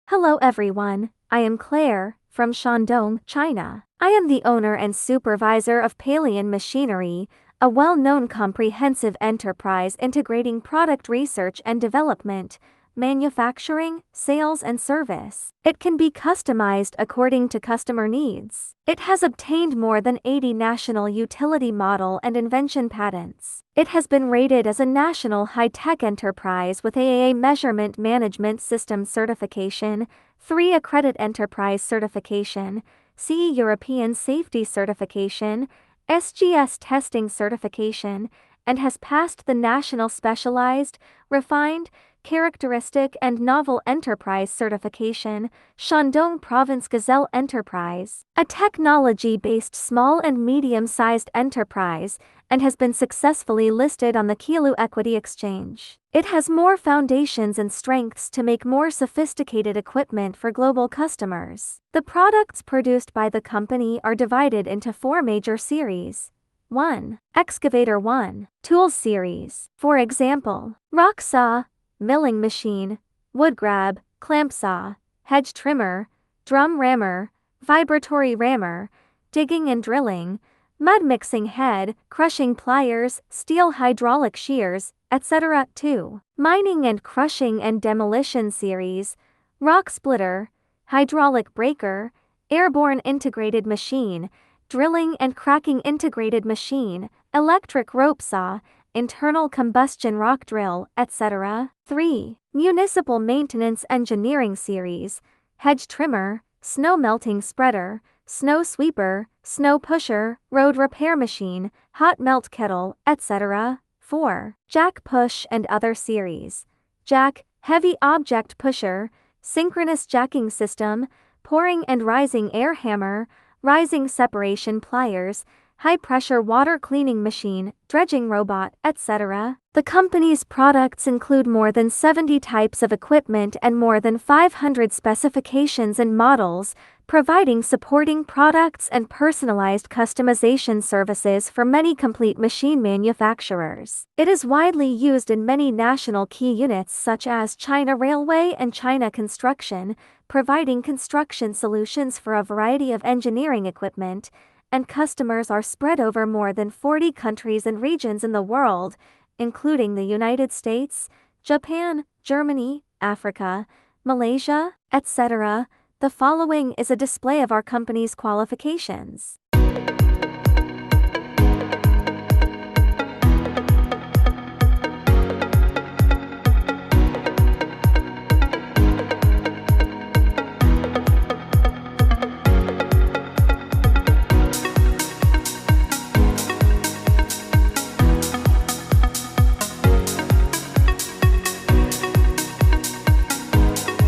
Hello everyone, I am Claire, from Shandong, China. I am the owner and supervisor of Pailien Machinery, a well-known comprehensive enterprise integrating product research and development, manufacturing, sales and service. It can be customized according to customer needs. It has obtained more than 80 national utility model and invention patents. It has been rated as a national high-tech enterprise with AAA Measurement Management System certification, 3 Accredited Enterprise certification, CE European Safety certification, SGS testing certification, and has passed the National Specialized, Refined, Characteristic and Novel Enterprise certification, Shandong Province Gazelle Enterprise, a technology-based small and medium-sized enterprise, and has been successfully listed on the Kilu Equity Exchange. It has more foundations and strengths to make more sophisticated equipment for global customers. The products produced by the company are divided into 4 major series. 1. Excavator 1. Tools series. For example, rock saw, milling machine, wood grab, clamp saw, hedge trimmer, drum rammer, vibratory rammer, digging and drilling, mud mixing head, crushing pliers, steel hydraulic shears, etc. 2. Mining and crushing and demolition series, rock splitter, hydraulic breaker, airborne integrated machine, drilling and cracking integrated machine, electric rope saw, internal combustion rock drill, etc. 3. Municipal maintenance engineering series, hedge trimmer, snow melting spreader, snow sweeper, snow pusher, road repair machine, hot melt kettle, etc. 4. Jack push and other series, jack, heavy object pusher, synchronous jacking system, pouring and rising air hammer, rising separation pliers, high-pressure water cleaning machine, dredging robot, etc. The company's products include more than 70 types of equipment and more than 500 specifications and models, providing supporting products and personalized customization services for many complete machine manufacturers. It is widely used in many national key units such as China Railway and China Construction, providing construction solutions for a variety of engineering equipment, and customers are spread over more than 40 countries and regions in the world, including the United States, Japan, Germany, Africa, Malaysia, etc. The following is a display of our company's qualifications.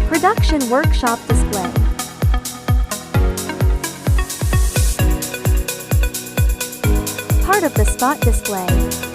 Production workshop display. Part of the spot display.